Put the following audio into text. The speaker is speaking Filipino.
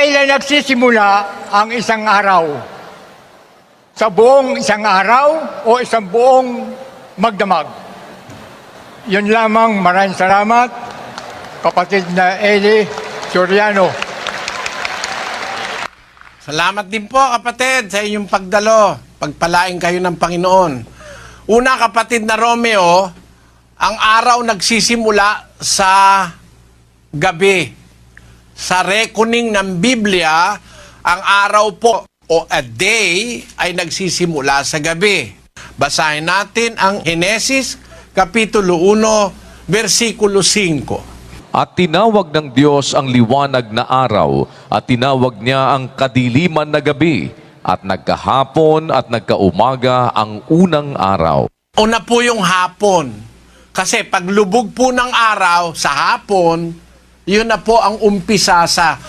kailan nagsisimula ang isang araw? Sa buong isang araw o isang buong magdamag? Yun lamang, maraming salamat, kapatid na Eli Soriano. Salamat din po, kapatid, sa inyong pagdalo. Pagpalain kayo ng Panginoon. Una, kapatid na Romeo, ang araw nagsisimula sa gabi. Sa reckoning ng Biblia, ang araw po o a day ay nagsisimula sa gabi. Basahin natin ang Henesis, Kapitulo 1, versikulo 5. At tinawag ng Diyos ang liwanag na araw, at tinawag niya ang kadiliman na gabi, at nagkahapon at nagkaumaga ang unang araw. Una po yung hapon. Kasi paglubog po ng araw sa hapon, yun na po ang umpisa sa